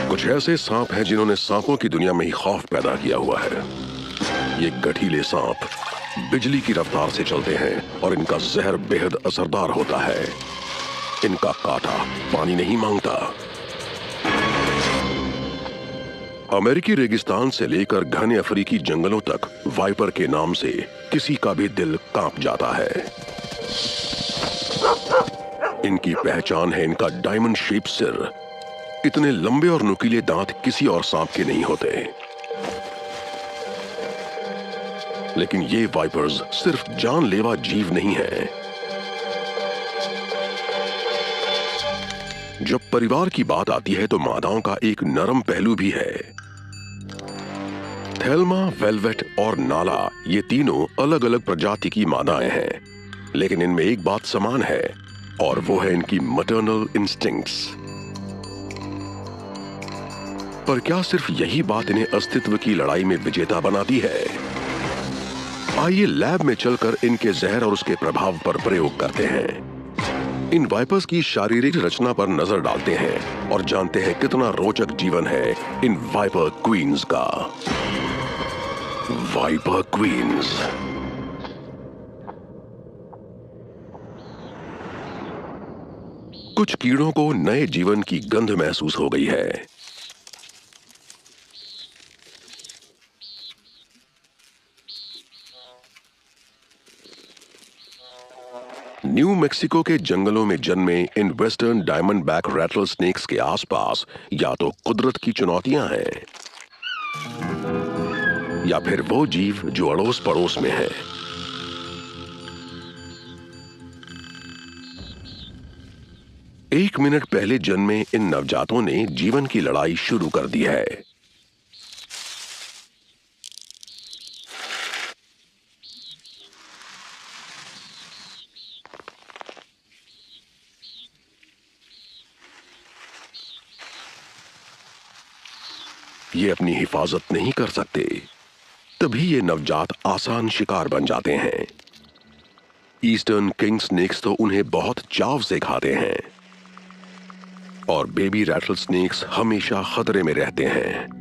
कुछ ऐसे सांप हैं जिन्होंने सांपों की दुनिया में ही खौफ पैदा किया हुआ है। ये गठीले सांप बिजली की रफ्तार से चलते हैं और इनका जहर बेहद असरदार होता है। इनका कांटा पानी नहीं मांगता। अमेरिकी रेगिस्तान से लेकर घने अफ्रीकी जंगलों तक वाइपर के नाम से किसी का भी दिल कांप जाता है। इनकी पहचान है इनका डायमंड शेप सिर। इतने लंबे और नुकीले दांत किसी और सांप के नहीं होते। लेकिन ये वाइपर्स सिर्फ जानलेवा जीव नहीं हैं। जब परिवार की बात आती है तो मादाओं का एक नरम पहलू भी है। थेल्मा, वेलवेट और नाला ये तीनों अलग अलग प्रजाति की मादाएं हैं, लेकिन इनमें एक बात समान है और वो है इनकी मैटरनल इंस्टिंक्ट्स। पर क्या सिर्फ यही बात इन्हें अस्तित्व की लड़ाई में विजेता बनाती है? आइए लैब में चलकर इनके जहर और उसके प्रभाव पर प्रयोग करते हैं। इन वाइपर्स की शारीरिक रचना पर नजर डालते हैं और जानते हैं कितना रोचक जीवन है इन वाइपर क्वींस का। Viper queens. कुछ कीड़ों को नए जीवन की गंध महसूस हो गई है। न्यू मेक्सिको के जंगलों में जन्मे इन western diamond back rattle snakes के आसपास या तो कुदरत की चुनौतियां हैं या फिर वो जीव जो अड़ोस पड़ोस में है। एक मिनट पहले जन्मे इन नवजातों ने जीवन की लड़ाई शुरू कर दी है। ये अपनी हिफाजत नहीं कर सकते, तभी ये नवजात आसान शिकार बन जाते हैं। ईस्टर्न किंग स्नेक्स तो उन्हें बहुत चाव से खाते हैं और बेबी रैटल स्नेक्स हमेशा खतरे में रहते हैं।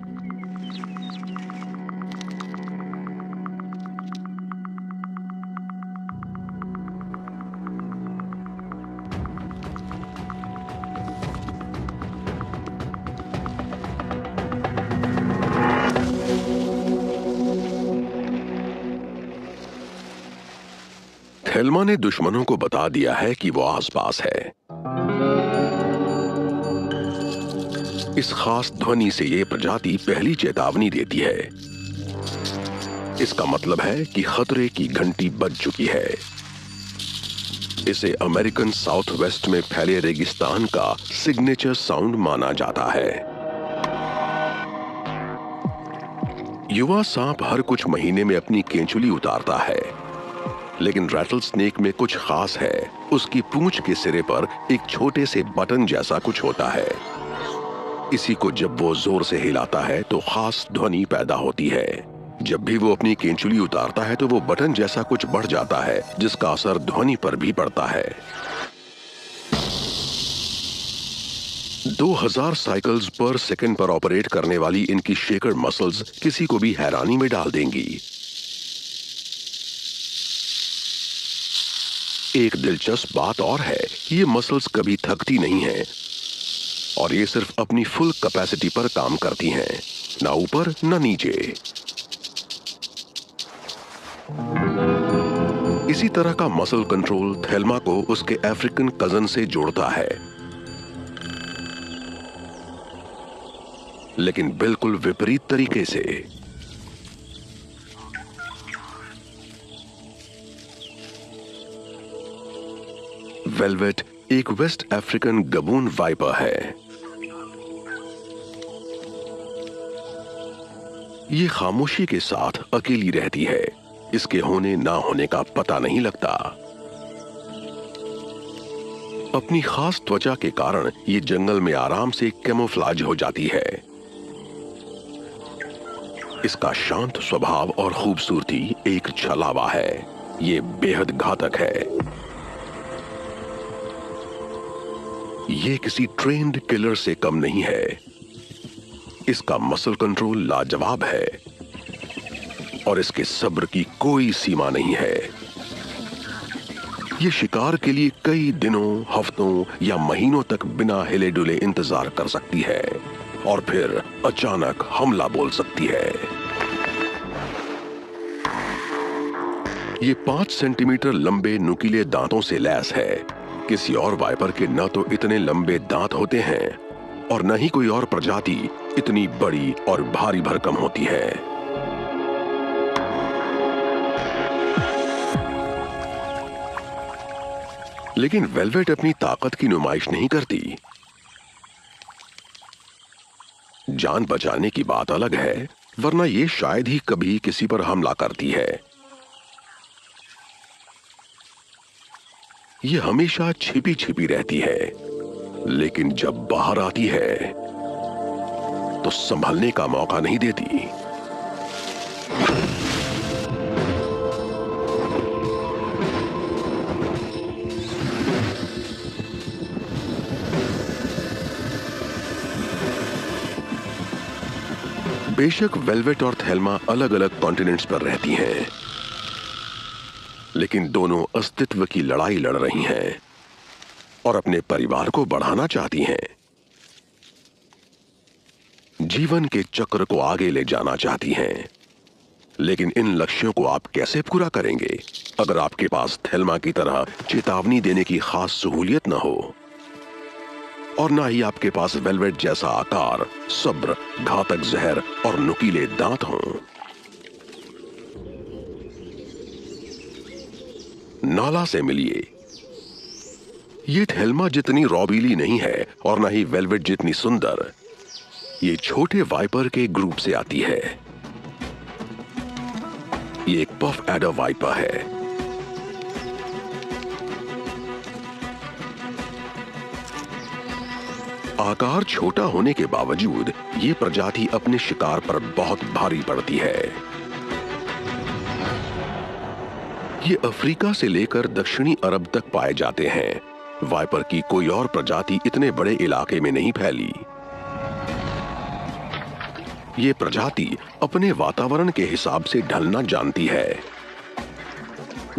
थेल्मा ने दुश्मनों को बता दिया है कि वो आसपास है। इस खास ध्वनि से ये प्रजाति पहली चेतावनी देती है। इसका मतलब है कि खतरे की घंटी बज चुकी है। इसे अमेरिकन साउथ वेस्ट में फैले रेगिस्तान का सिग्नेचर साउंड माना जाता है। युवा सांप हर कुछ महीने में अपनी केंचुली उतारता है, लेकिन रैटल स्नेक में कुछ खास है। उसकी पूंछ के सिरे पर एक छोटे से बटन जैसा कुछ होता है। इसी को जब वो जोर से हिलाता है तो खास ध्वनि पैदा होती है। जब भी वो अपनी केंचुली उतारता है तो वो बटन जैसा कुछ बढ़ जाता है, जिसका असर ध्वनि पर भी पड़ता है। 2000 साइकिल्स पर सेकंड पर ऑपरेट करने वाली इनकी शेकर मसल्स किसी को भी हैरानी में डाल देंगी। एक दिलचस्प बात और है, ये मसल्स कभी थकती नहीं हैं और ये सिर्फ अपनी फुल कैपेसिटी पर काम करती हैं, ना ऊपर ना नीचे। इसी तरह का मसल कंट्रोल थेल्मा को उसके अफ्रीकन कजन से जोड़ता है, लेकिन बिल्कुल विपरीत तरीके से। वेलवेट एक वेस्ट अफ्रीकन गबून वाइपर है। ये खामोशी के साथ अकेली रहती है। इसके होने ना होने का पता नहीं लगता। अपनी खास त्वचा के कारण ये जंगल में आराम से कैमोफ्लेज हो जाती है। इसका शांत स्वभाव और खूबसूरती एक छलावा है। ये बेहद घातक है। ये किसी ट्रेन्ड किलर से कम नहीं है। इसका मसल कंट्रोल लाजवाब है और इसके सब्र की कोई सीमा नहीं है। ये शिकार के लिए कई दिनों, हफ्तों या महीनों तक बिना हिले डुले इंतजार कर सकती है और फिर अचानक हमला बोल सकती है। ये 5 सेंटीमीटर लंबे नुकीले दांतों से लैस है। किसी और वाइपर के न तो इतने लंबे दांत होते हैं और न ही कोई और प्रजाति इतनी बड़ी और भारी भरकम होती है। लेकिन वेलवेट अपनी ताकत की नुमाइश नहीं करती। जान बचाने की बात अलग है, वरना ये शायद ही कभी किसी पर हमला करती है। ये हमेशा छिपी छिपी रहती है, लेकिन जब बाहर आती है तो संभलने का मौका नहीं देती। बेशक वेलवेट और थेल्मा अलग अलग कॉन्टिनेंट्स पर रहती हैं, लेकिन दोनों अस्तित्व की लड़ाई लड़ रही हैं और अपने परिवार को बढ़ाना चाहती हैं। जीवन के चक्र को आगे ले जाना चाहती हैं। लेकिन इन लक्ष्यों को आप कैसे पूरा करेंगे अगर आपके पास थेल्मा की तरह चेतावनी देने की खास सहूलियत न हो और ना ही आपके पास वेलवेट जैसा आकार, सब्र, घातक जहर और नुकीले दांत हों। नाला से मिलिए। ये थेल्मा जितनी रौबीली नहीं है और ना ही वेलवेट जितनी सुंदर। ये छोटे वाइपर के ग्रुप से आती है। ये एक पफ एडर वाइपर है। आकार छोटा होने के बावजूद ये प्रजाति अपने शिकार पर बहुत भारी पड़ती है। ये अफ्रीका से लेकर दक्षिणी अरब तक पाए जाते हैं। वाइपर की कोई और प्रजाति इतने बड़े इलाके में नहीं फैली। ये प्रजाति अपने वातावरण के हिसाब से ढलना जानती है।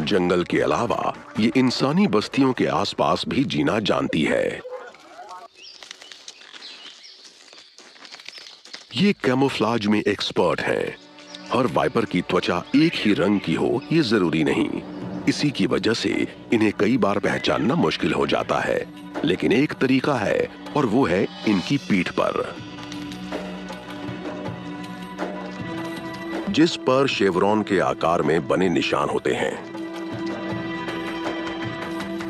जंगल के अलावा ये इंसानी बस्तियों के आसपास भी जीना जानती है। ये कैमोफ्लाज में एक्सपर्ट हैं। हर वाइपर की त्वचा एक ही रंग की हो ये जरूरी नहीं। इसी की वजह से इन्हें कई बार पहचानना मुश्किल हो जाता है। लेकिन एक तरीका है और वो है इनकी पीठ पर, जिस पर शेवरॉन के आकार में बने निशान होते हैं।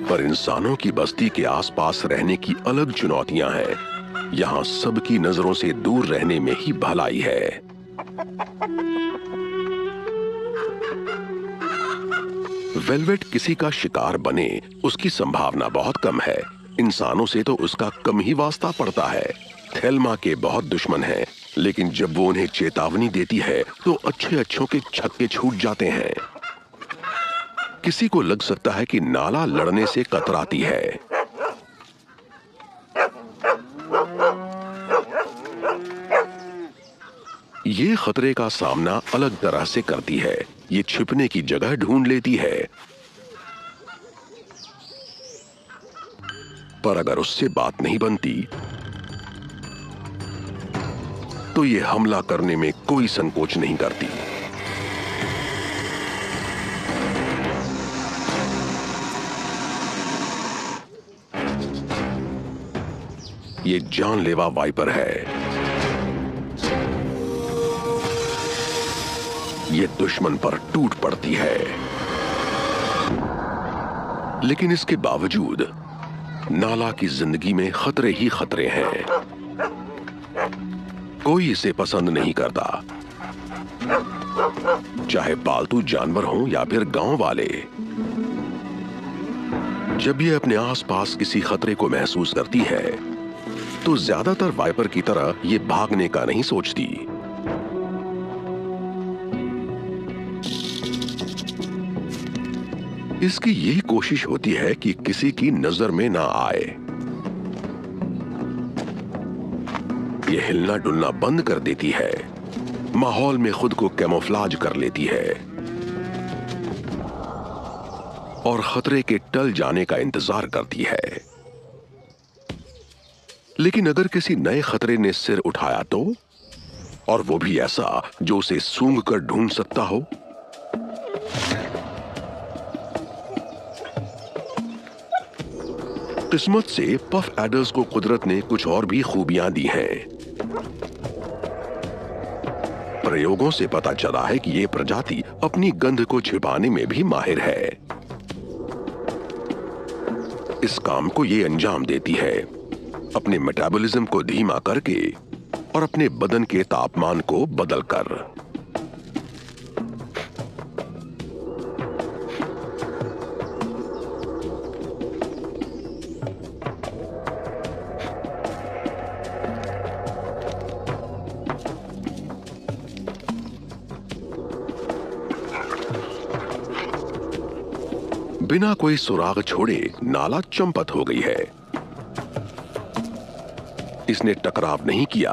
पर इंसानों की बस्ती के आसपास रहने की अलग चुनौतियां हैं। यहां सबकी नजरों से दूर रहने में ही भलाई है। वेलवेट किसी का शिकार बने उसकी संभावना बहुत कम है। इंसानों से तो उसका कम ही वास्ता पड़ता है। थेल्मा के बहुत दुश्मन हैं, लेकिन जब वो उन्हें चेतावनी देती है तो अच्छे के छक्के छूट जाते हैं। किसी को लग सकता है कि नाला लड़ने से कतराती है। ये खतरे का सामना अलग तरह से करती है। ये छिपने की जगह ढूंढ लेती है। पर अगर उससे बात नहीं बनती तो ये हमला करने में कोई संकोच नहीं करती। ये जानलेवा वाइपर है। ये दुश्मन पर टूट पड़ती है, लेकिन इसके बावजूद नाला की जिंदगी में खतरे ही खतरे हैं। कोई इसे पसंद नहीं करता, चाहे पालतू जानवर हो या फिर गांव वाले। जब ये अपने आसपास किसी खतरे को महसूस करती है तो ज्यादातर वाइपर की तरह ये भागने का नहीं सोचती। इसकी यही कोशिश होती है कि किसी की नजर में ना आए। ये हिलना डुलना बंद कर देती है, माहौल में खुद को कैमोफ्लाज कर लेती है और खतरे के टल जाने का इंतजार करती है। लेकिन अगर किसी नए खतरे ने सिर उठाया तो, और वो भी ऐसा जो उसे सूंघ कर ढूंढ सकता हो। किस्मत से पफ एडर्स को कुदरत ने कुछ और भी खूबियां दी हैं। प्रयोगों से पता चला है कि ये प्रजाति अपनी गंध को छिपाने में भी माहिर है। इस काम को ये अंजाम देती है अपने मेटाबॉलिज्म को धीमा करके और अपने बदन के तापमान को बदलकर। बिना कोई सुराग छोड़े नाला चंपत हो गई है। इसने टकराव नहीं किया,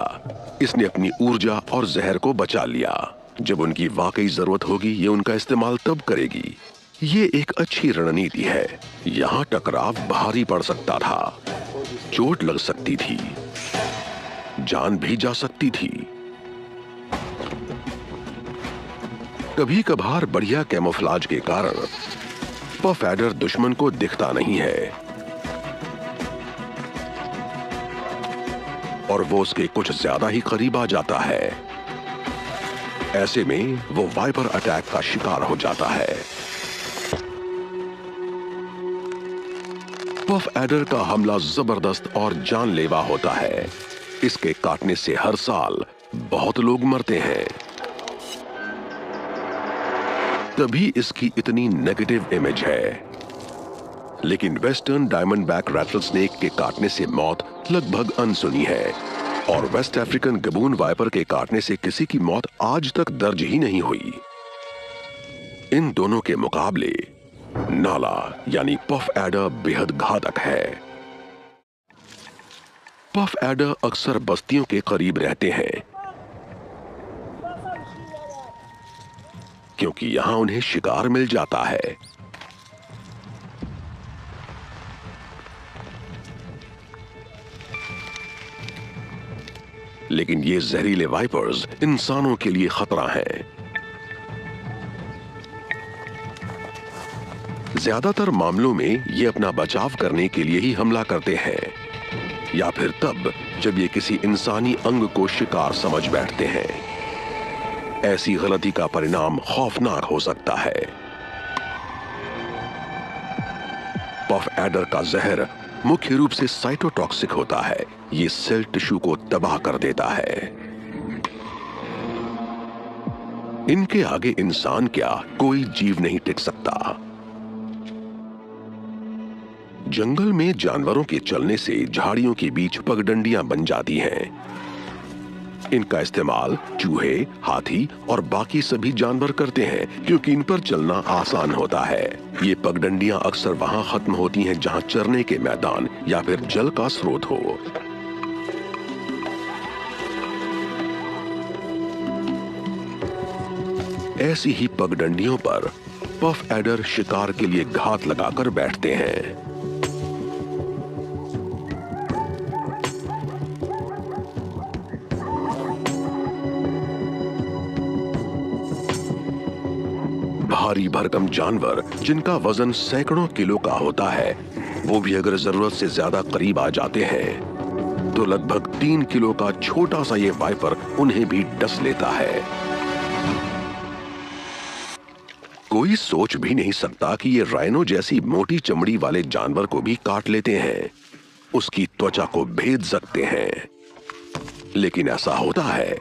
इसने अपनी ऊर्जा और जहर को बचा लिया। जब उनकी वाकई जरूरत होगी ये उनका इस्तेमाल तब करेगी। ये एक अच्छी रणनीति है। यहां टकराव भारी पड़ सकता था, चोट लग सकती थी, जान भी जा सकती थी। कभी कभार बढ़िया कैमोफ्लाज के कारण पफ एडर दुश्मन को दिखता नहीं है और वो उसके कुछ ज्यादा ही करीब आ जाता है। ऐसे में वो वाइपर अटैक का शिकार हो जाता है। पफ एडर का हमला जबरदस्त और जानलेवा होता है। इसके काटने से हर साल बहुत लोग मरते हैं। तभी इसकी इतनी नेगेटिव इमेज है। लेकिन वेस्टर्न डायमंडबैक रैटलस्नेक के काटने से मौत लगभग अनसुनी है और वेस्ट अफ्रीकन गबून वाइपर के काटने से किसी की मौत आज तक दर्ज ही नहीं हुई। इन दोनों के मुकाबले नाला यानी पफ एडर बेहद घातक है। पफ एडर अक्सर बस्तियों के करीब रहते हैं क्योंकि यहां उन्हें शिकार मिल जाता है। लेकिन ये जहरीले वाइपर्स इंसानों के लिए खतरा हैं। ज्यादातर मामलों में ये अपना बचाव करने के लिए ही हमला करते हैं या फिर तब जब ये किसी इंसानी अंग को शिकार समझ बैठते हैं। ऐसी गलती का परिणाम खौफनाक हो सकता है। पफ एडर का जहर मुख्य रूप से साइटोटॉक्सिक होता है। ये सेल टिश्यू को तबाह कर देता है। इनके आगे इंसान क्या, कोई जीव नहीं टिक सकता। जंगल में जानवरों के चलने से झाड़ियों के बीच पगडंडियां बन जाती हैं। इनका इस्तेमाल चूहे, हाथी और बाकी सभी जानवर करते हैं क्योंकि इन पर चलना आसान होता है। ये पगडंडियां अक्सर वहां खत्म होती हैं जहां चरने के मैदान या फिर जल का स्रोत हो। ऐसी ही पगडंडियों पर पफ एडर शिकार के लिए घात लगाकर बैठते हैं। भारी भरकम जानवर जिनका वजन सैकड़ों किलो का होता है, वो भी अगर जरूरत से ज्यादा करीब आ जाते हैं तो लगभग 3 किलो का छोटा सा ये वाइपर उन्हें भी डस लेता है। कोई सोच भी नहीं सकता कि ये राइनो जैसी मोटी चमड़ी वाले जानवर को भी काट लेते हैं, उसकी त्वचा को भेद सकते हैं। लेकिन ऐसा होता है।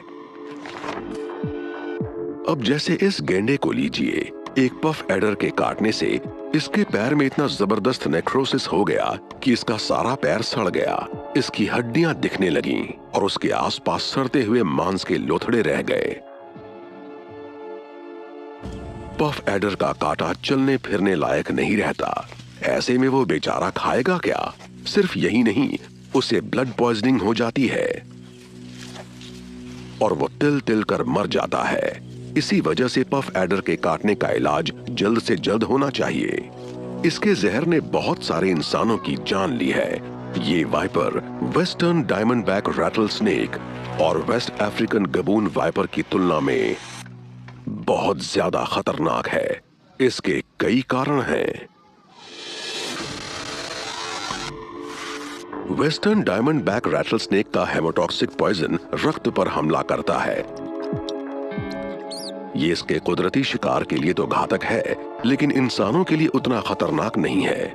अब जैसे इस गेंडे को लीजिए। एक पफ एडर के काटने से इसके पैर में इतना जबरदस्त नेक्रोसिस हो गया कि इसका सारा पैर सड़ गया। इसकी हड्डियां दिखने लगीं और उसके आसपास सड़ते हुए मांस के लोथड़े रह गए। पफ एडर का काटा चलने फिरने लायक नहीं रहता। ऐसे में वो बेचारा खाएगा क्या? सिर्फ यही नहीं, उसे ब्लड पॉइजनिंग हो जाती है। और वो तिल तिल कर मर जाता है। इसी वजह से पफ एडर के काटने का इलाज जल्द से जल्द होना चाहिए। इसके जहर ने बहुत सारे इंसानों की जान ली है। ये viper western diamondback rattle snake और वेस्ट अफ्रीकन गबून वाइपर की तुलना में बहुत ज्यादा खतरनाक है। इसके कई कारण हैं। वेस्टर्न डायमंडबैक रैटल स्नेक का हेमोटॉक्सिक पॉइजन रक्त पर हमला करता है। ये इसके कुदरती शिकार के लिए तो घातक है, लेकिन इंसानों के लिए उतना खतरनाक नहीं है।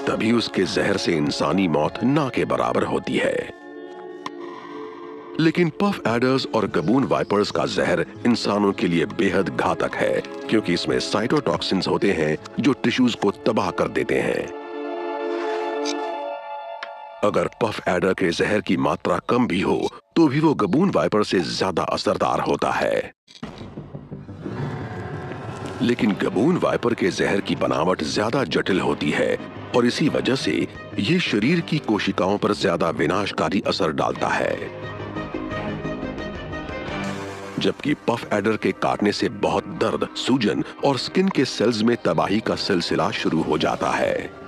तभी उसके जहर से इंसानी मौत ना के बराबर होती है। लेकिन पफ एडर्स और गबून वाइपर्स का जहर इंसानों के लिए बेहद घातक है, क्योंकि इसमें साइटोटॉक्सिन्स होते हैं जो टिश्यूज को तबाह कर देते हैं। अगर पफ एडर के जहर की मात्रा कम भी हो तो भी वो गबून वाइपर से ज्यादा असरदार होता है। लेकिन गबून वाइपर के जहर की बनावट ज्यादा जटिल होती है और इसी वजह से ये शरीर की कोशिकाओं पर ज्यादा विनाशकारी असर डालता है। जबकि पफ एडर के काटने से बहुत दर्द, सूजन और स्किन के सेल्स में तबाही का सिलसिला शुरू हो जाता है।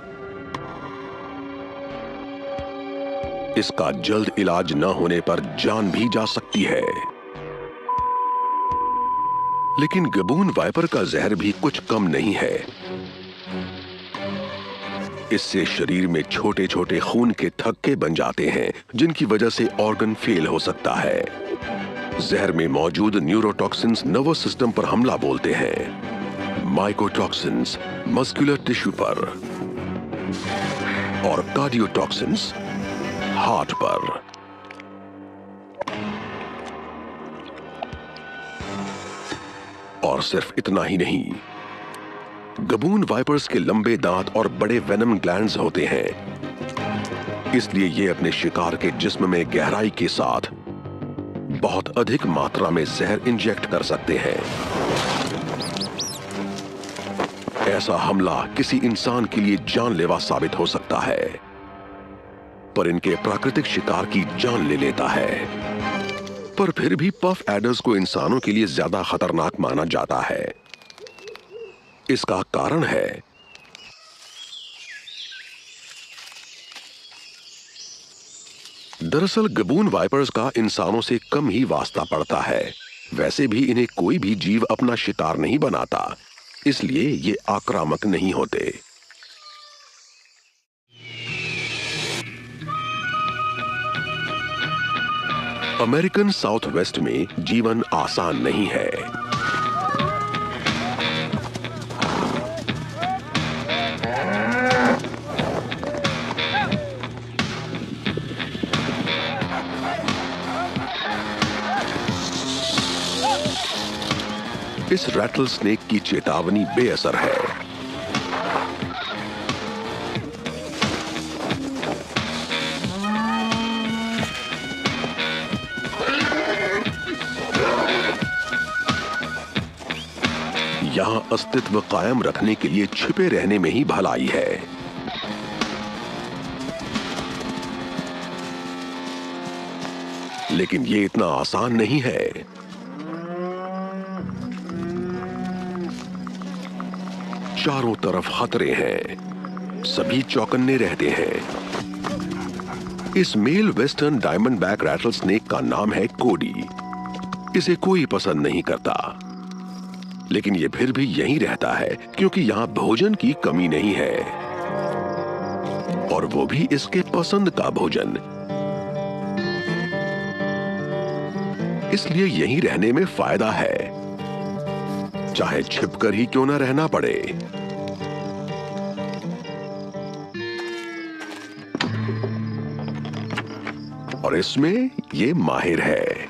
इसका जल्द इलाज न होने पर जान भी जा सकती है। लेकिन गबून वाइपर का जहर भी कुछ कम नहीं है। इससे शरीर में छोटे छोटे खून के थक्के बन जाते हैं, जिनकी वजह से ऑर्गन फेल हो सकता है। जहर में मौजूद न्यूरोटॉक्सिन्स नर्वस सिस्टम पर हमला बोलते हैं, माइकोटॉक्सिन्स मस्कुलर टिश्यू पर और कार्डियोटॉक्सिन्स हार्ट पर। और सिर्फ इतना ही नहीं, गबून वाइपर्स के लंबे दांत और बड़े वेनम ग्लैंड्स होते हैं, इसलिए ये अपने शिकार के जिस्म में गहराई के साथ बहुत अधिक मात्रा में जहर इंजेक्ट कर सकते हैं। ऐसा हमला किसी इंसान के लिए जानलेवा साबित हो सकता है, पर इनके प्राकृतिक शिकार की जान ले लेता है। पर फिर भी पफ एडर्स को इंसानों के लिए ज्यादा खतरनाक माना जाता है। इसका कारण है दरअसल गबून वाइपर्स का इंसानों से कम ही वास्ता पड़ता है। वैसे भी इन्हें कोई भी जीव अपना शिकार नहीं बनाता, इसलिए ये आक्रामक नहीं होते। अमेरिकन साउथ वेस्ट में जीवन आसान नहीं है। इस रैटल स्नेक की चेतावनी बेअसर है। यहां अस्तित्व कायम रखने के लिए छिपे रहने में ही भलाई है। लेकिन ये इतना आसान नहीं है। चारों तरफ खतरे हैं, सभी चौकन्ने रहते हैं। इस male western diamondback rattle snake का नाम है कोडी। इसे कोई पसंद नहीं करता, लेकिन ये फिर भी यहीं रहता है क्योंकि यहां भोजन की कमी नहीं है, और वो भी इसके पसंद का भोजन। इसलिए यहीं रहने में फायदा है, चाहे छिपकर ही क्यों न रहना पड़े। और इसमें ये माहिर है।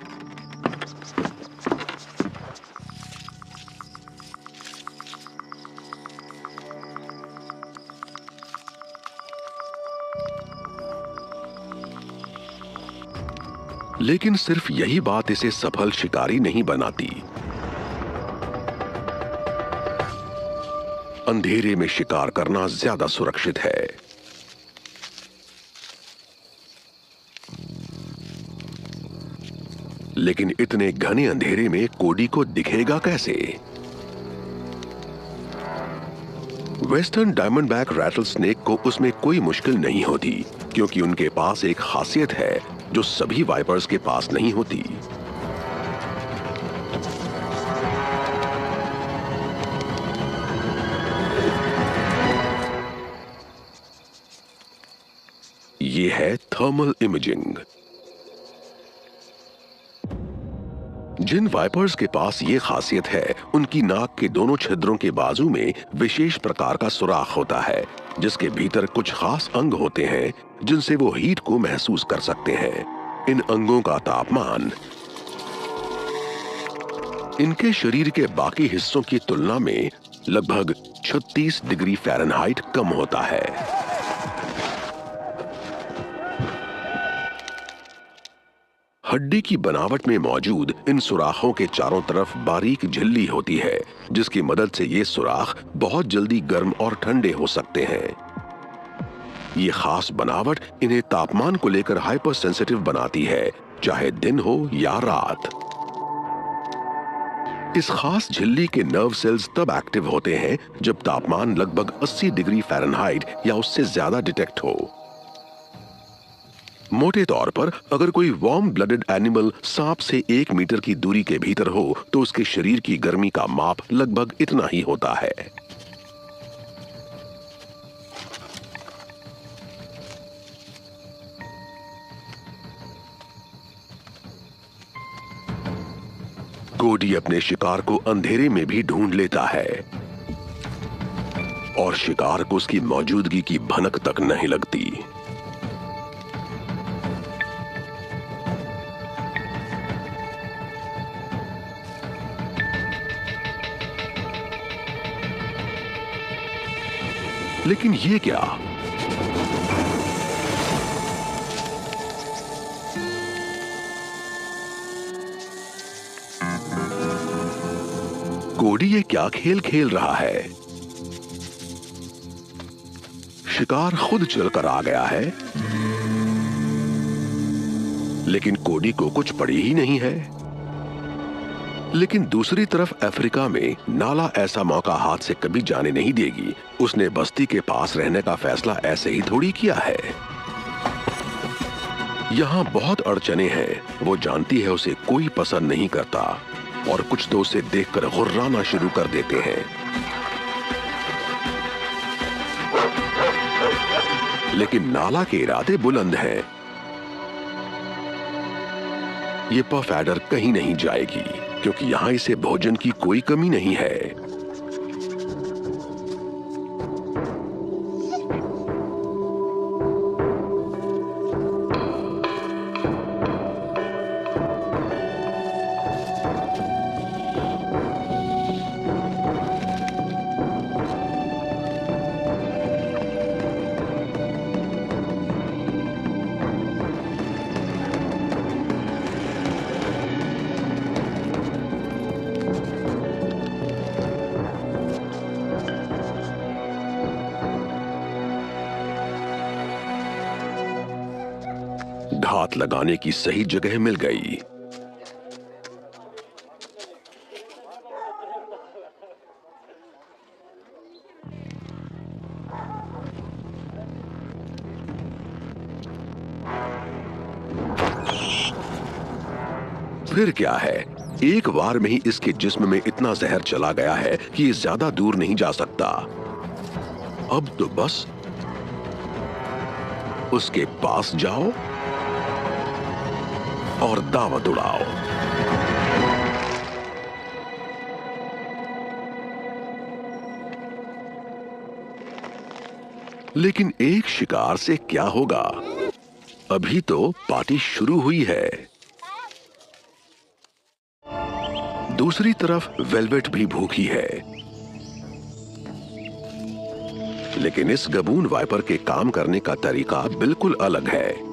लेकिन सिर्फ यही बात इसे सफल शिकारी नहीं बनाती। अंधेरे में शिकार करना ज्यादा सुरक्षित है। लेकिन इतने घने अंधेरे में कोडी को दिखेगा कैसे? वेस्टर्न डायमंडबैक रैटलस्नेक को उसमें कोई मुश्किल नहीं होती, क्योंकि उनके पास एक खासियत है जो सभी वाइपर्स के पास नहीं होती। ये है थर्मल इमेजिंग। जिन वाइपर्स के पास ये खासियत है, उनकी नाक के दोनों छिद्रों के बाजू में विशेष प्रकार का सुराख होता है, जिसके भीतर कुछ खास अंग होते हैं जिनसे वो हीट को महसूस कर सकते हैं। इन अंगों का तापमान इनके शरीर के बाकी हिस्सों की तुलना में लगभग 36 डिग्री फ़ारेनहाइट कम होता है। हड्डी की बनावट में मौजूद इन सुराखों के चारों तरफ बारीक झिल्ली होती है, जिसकी मदद से ये सुराख बहुत जल्दी गर्म और ठंडे हो सकते हैं। ये खास बनावट इन्हें तापमान को लेकर हाइपर सेंसिटिव बनाती है, चाहे दिन हो या रात। इस खास झिल्ली के नर्व सेल्स तब एक्टिव होते हैं जब तापमान लगभग 80 डिग्री फ़ारेनहाइट या उससे ज्यादा डिटेक्ट हो। मोटे तौर पर अगर कोई वार्म ब्लडेड एनिमल सांप से 1 मीटर की दूरी के भीतर हो तो उसके शरीर की गर्मी का माप लगभग इतना ही होता है। कोडी अपने शिकार को अंधेरे में भी ढूंढ लेता है और शिकार को उसकी मौजूदगी की भनक तक नहीं लगती। लेकिन ये क्या? कोडी ये क्या खेल खेल रहा है? शिकार खुद चलकर आ गया है, लेकिन कोडी को कुछ पड़ी ही नहीं है। लेकिन दूसरी तरफ अफ्रीका में नाला ऐसा मौका हाथ से कभी जाने नहीं देगी। उसने बस्ती के पास रहने का फैसला ऐसे ही थोड़ी किया है। यहाँ बहुत अड़चने हैं। वो जानती है उसे कोई पसंद नहीं करता और कुछ तो उसे देखकर गुर्राना शुरू कर देते हैं। लेकिन नाला के इरादे बुलंद हैं। ये पफ एडर कहीं नहीं जाएगी, क्योंकि यहां इसे भोजन की कोई कमी नहीं है। घात लगाने की सही जगह मिल गई। फिर क्या है, एक बार में ही इसके जिस्म में इतना जहर चला गया है कि ये ज्यादा दूर नहीं जा सकता। अब तो बस उसके पास जाओ और दावत उड़ाओ। लेकिन एक शिकार से क्या होगा? अभी तो पार्टी शुरू हुई है। दूसरी तरफ वेलवेट भी भूखी है, लेकिन इस गबून वाइपर के काम करने का तरीका बिल्कुल अलग है।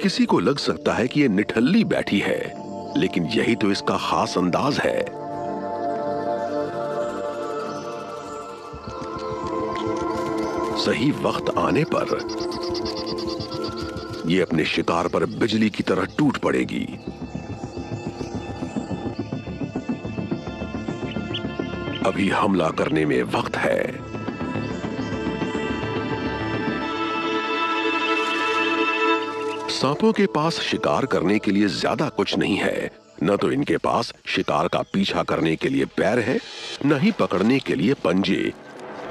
किसी को लग सकता है कि ये निठल्ली बैठी है, लेकिन यही तो इसका खास अंदाज है। सही वक्त आने पर ये अपने शिकार पर बिजली की तरह टूट पड़ेगी। अभी हमला करने में वक्त है। सांपों के पास शिकार करने के लिए ज्यादा कुछ नहीं है। न तो इनके पास शिकार का पीछा करने के लिए पैर है, न ही पकड़ने के लिए पंजे,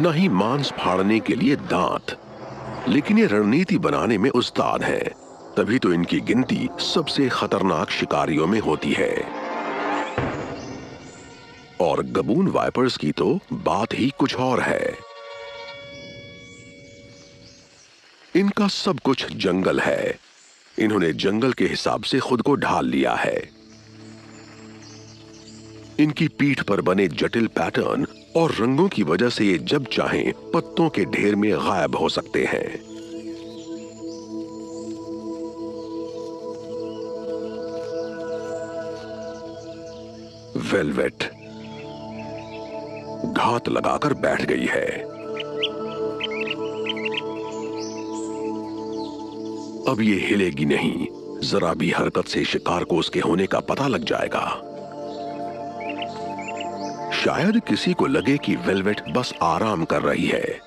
न ही मांस फाड़ने के लिए दांत। लेकिन ये रणनीति बनाने में उस्ताद हैं, तभी तो इनकी गिनती सबसे खतरनाक शिकारियों में होती है। और गबून वाइपर्स की तो बात ही कुछ और है। इनका सब कुछ जंगल है। इन्होंने जंगल के हिसाब से खुद को ढाल लिया है। इनकी पीठ पर बने जटिल पैटर्न और रंगों की वजह से ये जब चाहें पत्तों के ढेर में गायब हो सकते हैं। वेलवेट घात लगाकर बैठ गई है। अब ये हिलेगी नहीं। जरा भी हरकत से शिकार को उसके होने का पता लग जाएगा। शायद किसी को लगे कि वेलवेट बस आराम कर रही है,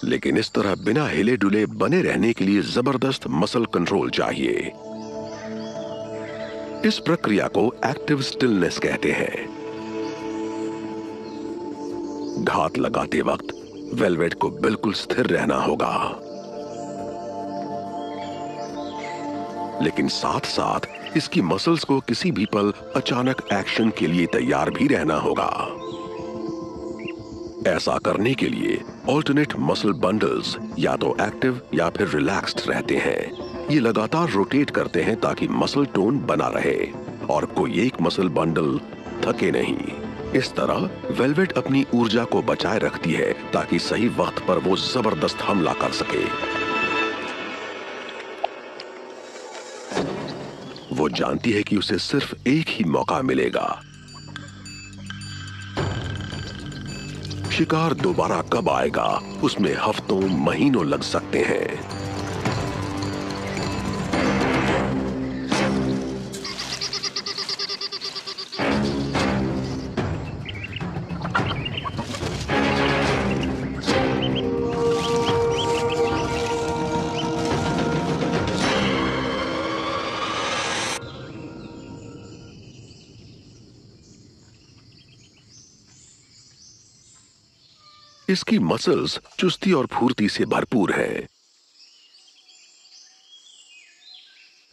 लेकिन इस तरह बिना हिले डुले बने रहने के लिए जबरदस्त मसल कंट्रोल चाहिए। इस प्रक्रिया को एक्टिव स्टिलनेस कहते हैं। घात लगाते वक्त वेलवेट को बिल्कुल स्थिर रहना होगा, लेकिन साथ साथ इसकी मसल्स को किसी भी पल अचानक एक्शन के लिए तैयार भी रहना होगा। ऐसा करने के लिए ऑल्टरनेट मसल बंडल्स या तो एक्टिव या फिर रिलैक्स्ड रहते हैं। ये लगातार रोटेट करते हैं ताकि मसल टोन बना रहे और कोई एक मसल बंडल थके नहीं। इस तरह वेलवेट अपनी ऊर्जा को बचाए रखती है ताकि सही वक्त पर वो जबरदस्त हमला कर सके। वो जानती है कि उसे सिर्फ एक ही मौका मिलेगा। शिकार दोबारा कब आएगा उसमें हफ्तों महीनों लग सकते हैं। इसकी मसल्स चुस्ती और फुर्ती से भरपूर हैं,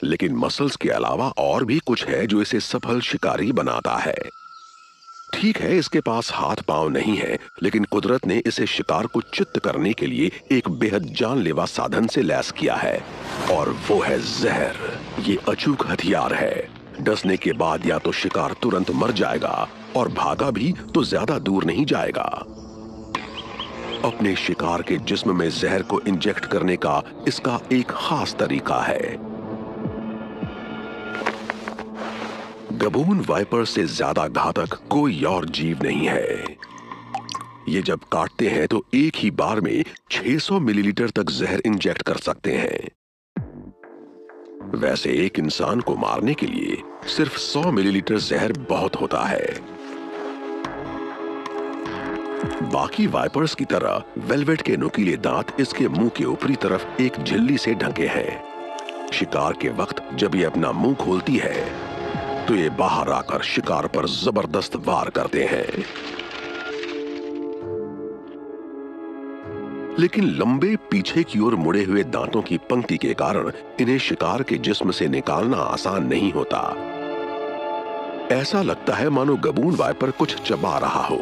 लेकिन मसल्स के अलावा और भी कुछ है जो इसे सफल शिकारी बनाता है। ठीक है, इसके पास हाथ पांव नहीं है, लेकिन कुदरत ने इसे शिकार को चित्त करने के लिए एक बेहद जानलेवा साधन से लैस किया है, और वो है जहर। ये अचूक हथियार है। डसने के बाद या तो शिकार तुरंत मर जाएगा और भागा भी तो ज्यादा दूर नहीं जाएगा। अपने शिकार के जिस्म में जहर को इंजेक्ट करने का इसका एक खास तरीका है। गबून वाइपर से ज्यादा घातक कोई और जीव नहीं है। ये जब काटते हैं तो एक ही बार में 600 मिलीलीटर तक जहर इंजेक्ट कर सकते हैं। वैसे एक इंसान को मारने के लिए सिर्फ 100 मिलीलीटर जहर बहुत होता है। बाकी वाइपर्स की तरह वेलवेट के नुकीले दांत इसके मुंह के ऊपरी तरफ एक झिल्ली से ढके हैं। शिकार के वक्त जब ये अपना मुंह खोलती है तो ये बाहर आकर शिकार पर जबरदस्त वार करते हैं। लेकिन लंबे पीछे की ओर मुड़े हुए दांतों की पंक्ति के कारण इन्हें शिकार के जिस्म से निकालना आसान नहीं होता। ऐसा लगता है मानो गबून वाइपर कुछ चबा रहा हो।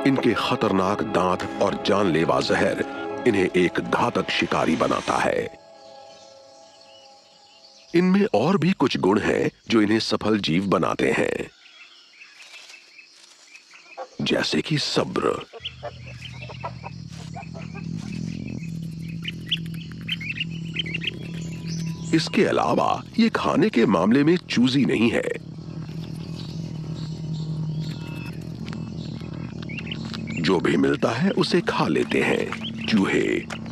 इनके खतरनाक दांत और जानलेवा जहर इन्हें एक घातक शिकारी बनाता है। इनमें और भी कुछ गुण हैं जो इन्हें सफल जीव बनाते हैं, जैसे कि सब्र। इसके अलावा ये खाने के मामले में चूजी नहीं है। जो भी मिलता है उसे खा लेते हैं। चूहे,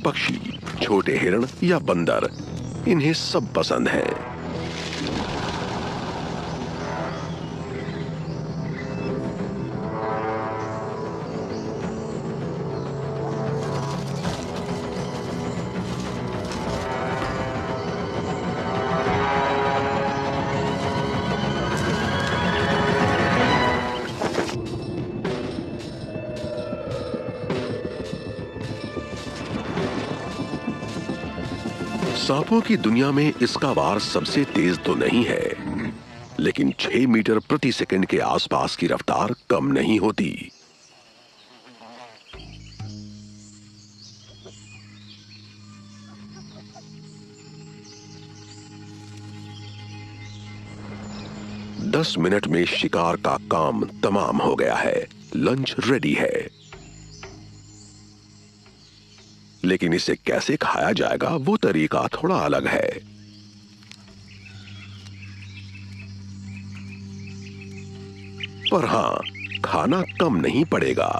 पक्षी, छोटे हिरण या बंदर, इन्हें सब पसंद है। सांपों की दुनिया में इसका वार सबसे तेज तो नहीं है, लेकिन 6 मीटर प्रति सेकंड के आसपास की रफ्तार कम नहीं होती। दस मिनट में शिकार का काम तमाम हो गया है। लंच रेडी है, लेकिन इसे कैसे खाया जाएगा वो तरीका थोड़ा अलग है। पर हां, खाना कम नहीं पड़ेगा।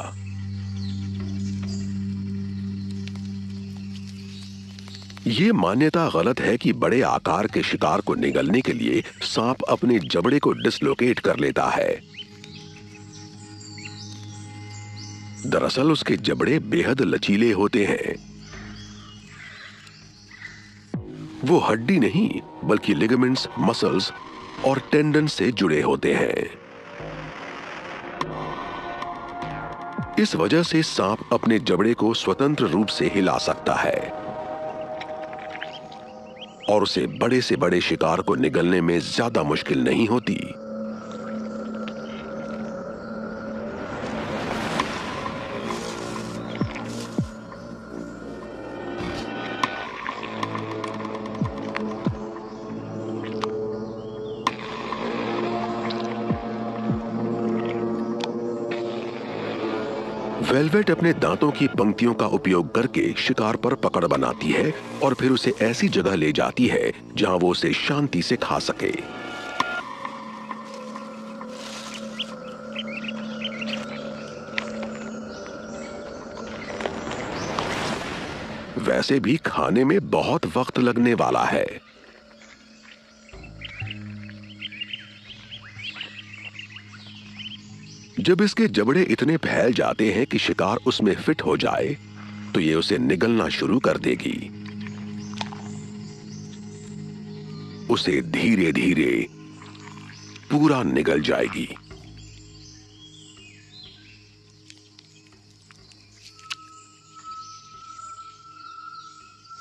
यह मान्यता गलत है कि बड़े आकार के शिकार को निगलने के लिए सांप अपने जबड़े को डिसलोकेट कर लेता है। दरअसल उसके जबड़े बेहद लचीले होते हैं। वो हड्डी नहीं, बल्कि लिगामेंट्स, मसल्स और टेंडन से जुड़े होते हैं। इस वजह से सांप अपने जबड़े को स्वतंत्र रूप से हिला सकता है और उसे बड़े से बड़े शिकार को निगलने में ज्यादा मुश्किल नहीं होती। वेलवेट अपने दांतों की पंक्तियों का उपयोग करके शिकार पर पकड़ बनाती है और फिर उसे ऐसी जगह ले जाती है जहां वो उसे शांति से खा सके। वैसे भी खाने में बहुत वक्त लगने वाला है। जब इसके जबड़े इतने फैल जाते हैं कि शिकार उसमें फिट हो जाए, तो ये उसे निगलना शुरू कर देगी। उसे धीरे धीरे पूरा निगल जाएगी।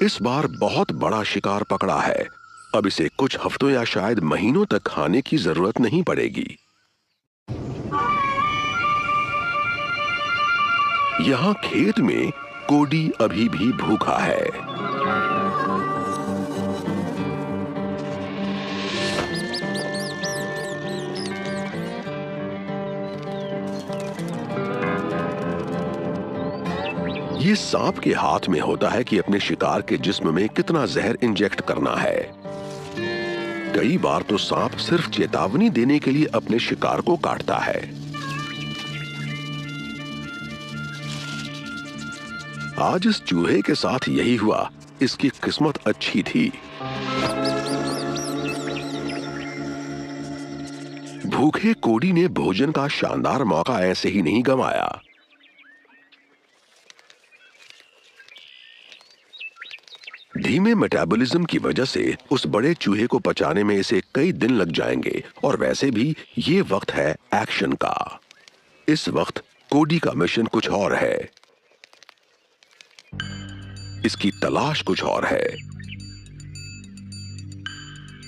इस बार बहुत बड़ा शिकार पकड़ा है। अब इसे कुछ हफ्तों या शायद महीनों तक खाने की जरूरत नहीं पड़ेगी। यहां खेत में कोडी अभी भी भूखा है। ये सांप के हाथ में होता है कि अपने शिकार के जिस्म में कितना जहर इंजेक्ट करना है। कई बार तो सांप सिर्फ चेतावनी देने के लिए अपने शिकार को काटता है। आज इस चूहे के साथ यही हुआ। इसकी किस्मत अच्छी थी। भूखे कोडी ने भोजन का शानदार मौका ऐसे ही नहीं गंवाया। धीमे मेटाबॉलिज्म की वजह से उस बड़े चूहे को पचाने में इसे कई दिन लग जाएंगे, और वैसे भी ये वक्त है एक्शन का। इस वक्त कोडी का मिशन कुछ और है। इसकी तलाश कुछ और है।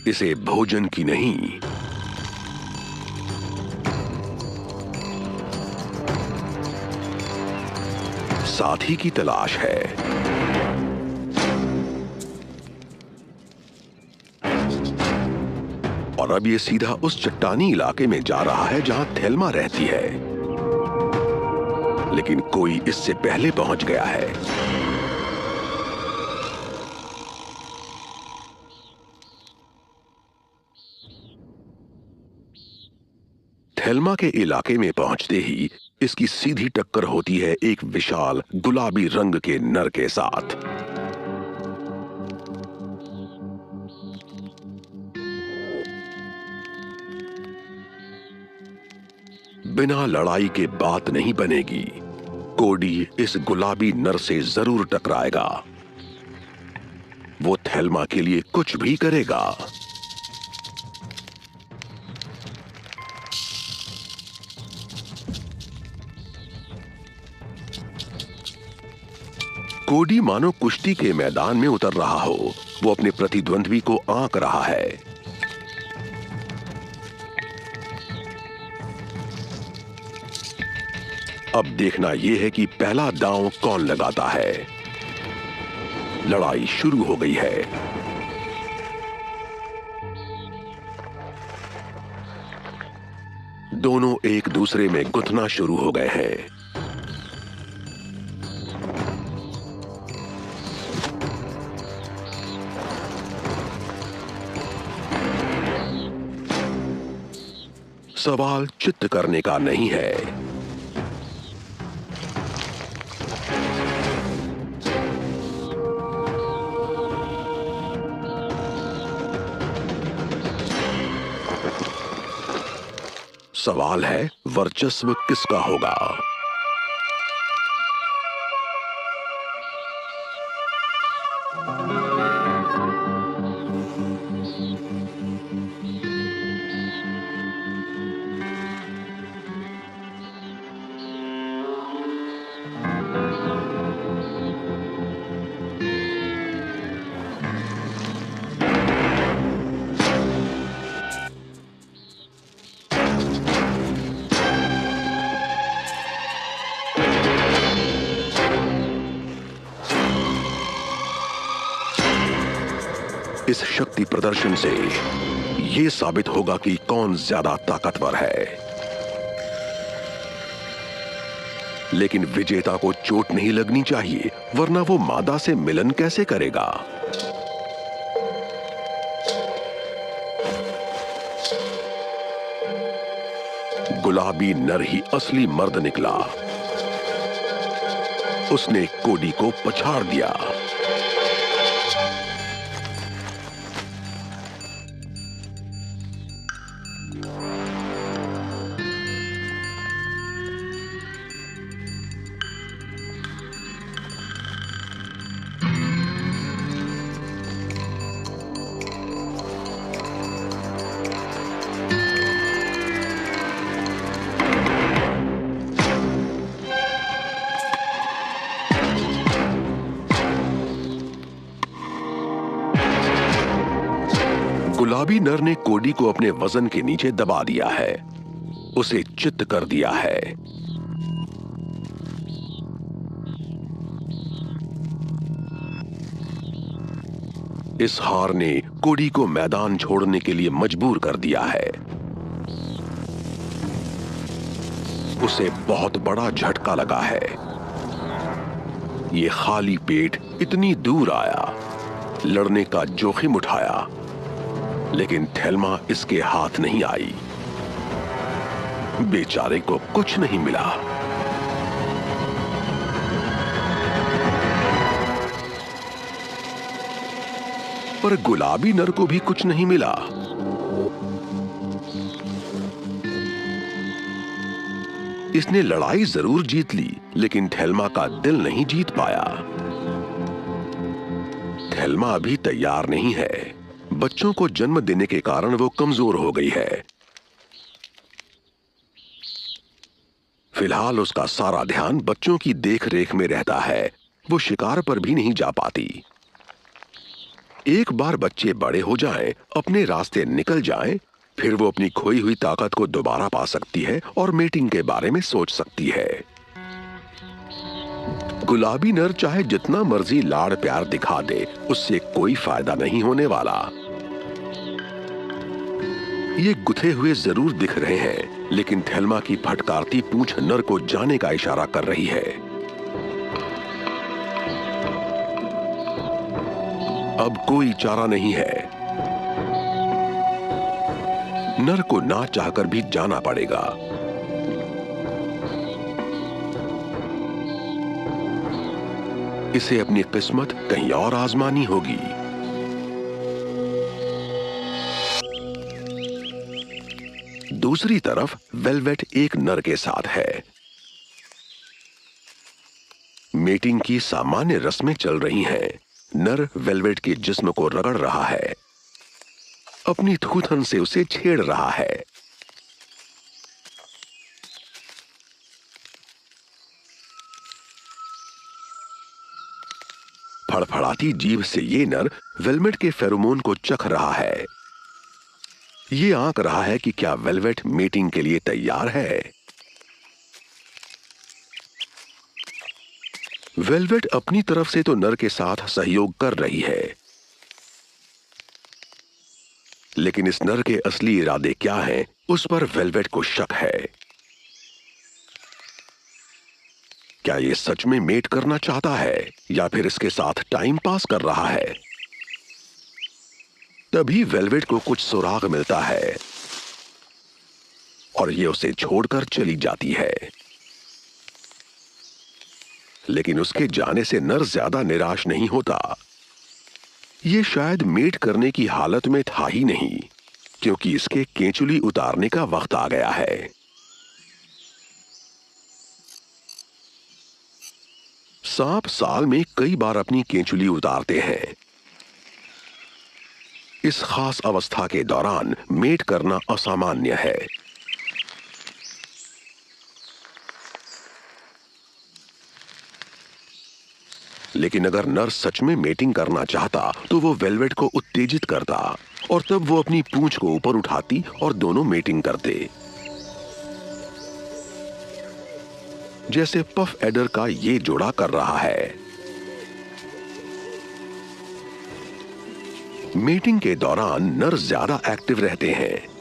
इसे भोजन की नहीं, साथी की तलाश है। और अब ये सीधा उस चट्टानी इलाके में जा रहा है जहां थेल्मा रहती है, लेकिन कोई इससे पहले पहुंच गया है। थेल्मा के इलाके में पहुंचते ही इसकी सीधी टक्कर होती है एक विशाल गुलाबी रंग के नर के साथ। बिना लड़ाई के बात नहीं बनेगी। कोडी इस गुलाबी नर से जरूर टकराएगा। वो थेल्मा के लिए कुछ भी करेगा। कोडी मानो कुश्ती के मैदान में उतर रहा हो। वो अपने प्रतिद्वंद्वी को आंक रहा है। अब देखना यह है कि पहला दांव कौन लगाता है। लड़ाई शुरू हो गई है। दोनों एक दूसरे में गुथना शुरू हो गए हैं। सवाल चित्त करने का नहीं है। सवाल है वर्चस्व किसका होगा। इस शक्ति प्रदर्शन से यह साबित होगा कि कौन ज्यादा ताकतवर है। लेकिन विजेता को चोट नहीं लगनी चाहिए, वरना वो मादा से मिलन कैसे करेगा। गुलाबी नर ही असली मर्द निकला। उसने कोडी को पछाड़ दिया। गुलाबी नर ने कोडी को अपने वजन के नीचे दबा दिया है। उसे चित्त कर दिया है। इस हार ने कोडी को मैदान छोड़ने के लिए मजबूर कर दिया है। उसे बहुत बड़ा झटका लगा है। ये खाली पेट इतनी दूर आया, लड़ने का जोखिम उठाया, लेकिन थेल्मा इसके हाथ नहीं आई। बेचारे को कुछ नहीं मिला। पर गुलाबी नर को भी कुछ नहीं मिला। इसने लड़ाई जरूर जीत ली, लेकिन थेल्मा का दिल नहीं जीत पाया। थेल्मा अभी तैयार नहीं है। बच्चों को जन्म देने के कारण वो कमजोर हो गई है। फिलहाल उसका सारा ध्यान बच्चों की देखरेख में रहता है। वो शिकार पर भी नहीं जा पाती। एक बार बच्चे बड़े हो जाएं, अपने रास्ते निकल जाएं, फिर वो अपनी खोई हुई ताकत को दोबारा पा सकती है और मेटिंग के बारे में सोच सकती है। गुलाबी नर चाहे जितना मर्जी लाड़ प्यार दिखा दे, उससे कोई फायदा नहीं होने वाला। ये गुथे हुए जरूर दिख रहे हैं, लेकिन थेल्मा की फटकारती पूंछ नर को जाने का इशारा कर रही है। अब कोई चारा नहीं है। नर को ना चाहकर भी जाना पड़ेगा। इसे अपनी किस्मत कहीं और आजमानी होगी। दूसरी तरफ वेलवेट एक नर के साथ है। मेटिंग की सामान्य रस्में चल रही हैं। नर वेलवेट के जिस्म को रगड़ रहा है, अपनी थूथन से उसे छेड़ रहा है। फड़फड़ाती जीभ से ये नर वेलवेट के फेरोमोन को चख रहा है। ये आंक रहा है कि क्या वेलवेट मेटिंग के लिए तैयार है। वेलवेट अपनी तरफ से तो नर के साथ सहयोग कर रही है, लेकिन इस नर के असली इरादे क्या हैं, उस पर वेलवेट को शक है। क्या ये सच में मेट करना चाहता है या फिर इसके साथ टाइम पास कर रहा है। तभी वेलवेट को कुछ सुराग मिलता है और ये उसे छोड़कर चली जाती है। लेकिन उसके जाने से नर ज्यादा निराश नहीं होता। ये शायद मेट करने की हालत में था ही नहीं, क्योंकि इसके केंचुली उतारने का वक्त आ गया है। सांप साल में कई बार अपनी केंचुली उतारते हैं। इस खास अवस्था के दौरान मेट करना असामान्य है। लेकिन अगर नर सच में मेटिंग करना चाहता तो वो वेलवेट को उत्तेजित करता और तब वो अपनी पूंछ को ऊपर उठाती और दोनों मेटिंग करते, जैसे पफ एडर का ये जोड़ा कर रहा है। मीटिंग के दौरान नर ज्यादा एक्टिव रहते हैं।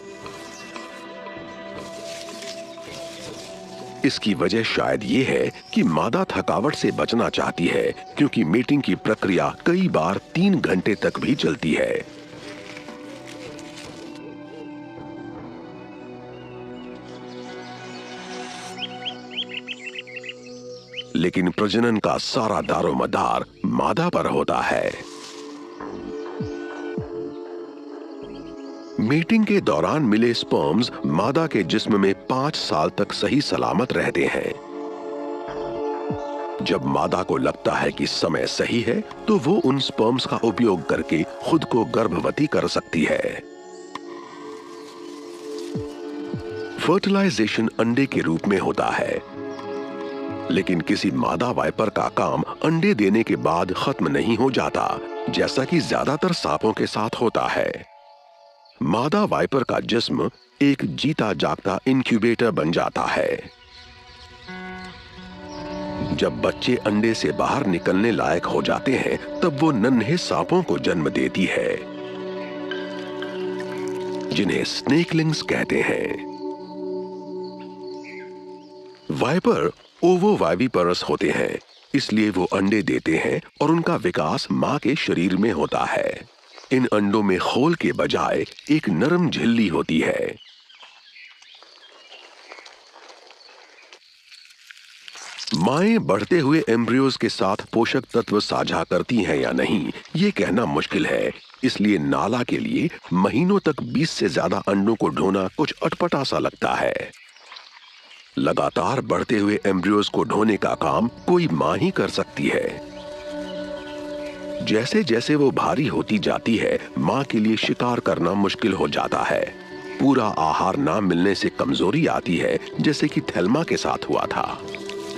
इसकी वजह शायद ये है कि मादा थकावट से बचना चाहती है, क्योंकि मीटिंग की प्रक्रिया कई बार 3 घंटे तक भी चलती है। लेकिन प्रजनन का सारा दारोमदार मादा पर होता है। मीटिंग के दौरान मिले स्पर्म्स मादा के जिस्म में 5 साल तक सही सलामत रहते हैं। जब मादा को लगता है कि समय सही है, तो वो उन स्पर्म्स का उपयोग करके खुद को गर्भवती कर सकती है। फर्टिलाइजेशन अंडे के रूप में होता है, लेकिन किसी मादा वाइपर का काम अंडे देने के बाद खत्म नहीं हो जाता, जैसा कि ज्यादातर सांपों के साथ होता है। मादा वाइपर का जिस्म एक जीता जागता इंक्यूबेटर बन जाता है। जब बच्चे अंडे से बाहर निकलने लायक हो जाते हैं, तब वो नन्हे सांपों को जन्म देती है, जिन्हें स्नेकलिंग्स कहते हैं। वाइपर ओवोवाइविपरस होते हैं, इसलिए वो अंडे देते हैं और उनका विकास मां के शरीर में होता है। इन अंडों में खोल के बजाय एक नरम झिल्ली होती है। माएं बढ़ते हुए एम्ब्रियोज के साथ पोषक तत्व साझा करती हैं या नहीं, ये कहना मुश्किल है। इसलिए नाला के लिए महीनों तक 20 से ज्यादा अंडों को ढोना कुछ अटपटा सा लगता है। लगातार बढ़ते हुए एम्ब्रियोज को ढोने का काम कोई मां ही कर सकती है। जैसे जैसे वो भारी होती जाती है, मां के लिए शिकार करना मुश्किल हो जाता है। पूरा आहार ना मिलने से कमजोरी आती है, जैसे कि थेल्मा के साथ हुआ था।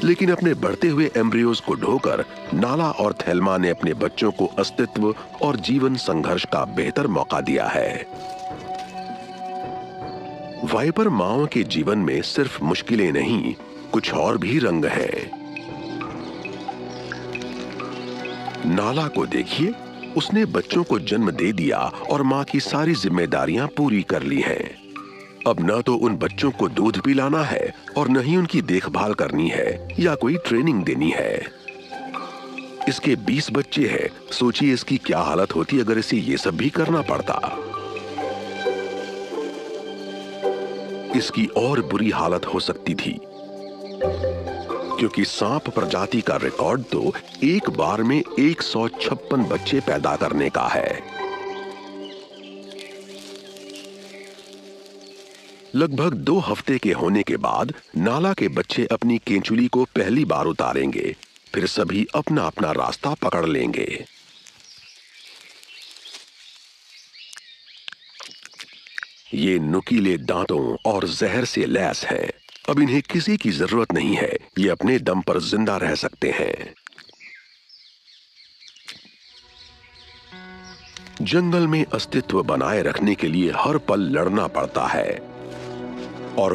लेकिन अपने बढ़ते हुए एम्ब्रियोज को ढोकर नाला और थेल्मा ने अपने बच्चों को अस्तित्व और जीवन संघर्ष का बेहतर मौका दिया है। वाइपर माओं के जीवन में सिर्फ मुश्किलें नहीं, कुछ और भी रंग हैं। नाला को देखिए, उसने बच्चों को जन्म दे दिया और मां की सारी जिम्मेदारियां पूरी कर ली हैं। अब न तो उन बच्चों को दूध पिलाना है और न ही उनकी देखभाल करनी है या कोई ट्रेनिंग देनी है। इसके 20 बच्चे हैं, सोचिए इसकी क्या हालत होती अगर इसे ये सब भी करना पड़ता। इसकी और बुरी हालत हो सकती थी, क्योंकि सांप प्रजाति का रिकॉर्ड तो एक बार में 156 बच्चे पैदा करने का है। लगभग 2 हफ्ते के होने के बाद नाला के बच्चे अपनी केंचुली को पहली बार उतारेंगे। फिर सभी अपना अपना रास्ता पकड़ लेंगे। ये नुकीले दांतों और जहर से लैस हैं। अब इन्हें किसी की जरूरत नहीं है, ये अपने दम पर जिंदा रह सकते हैं। जंगल में अस्तित्व बनाए रखने के लिए हर पल लड़ना पड़ता है और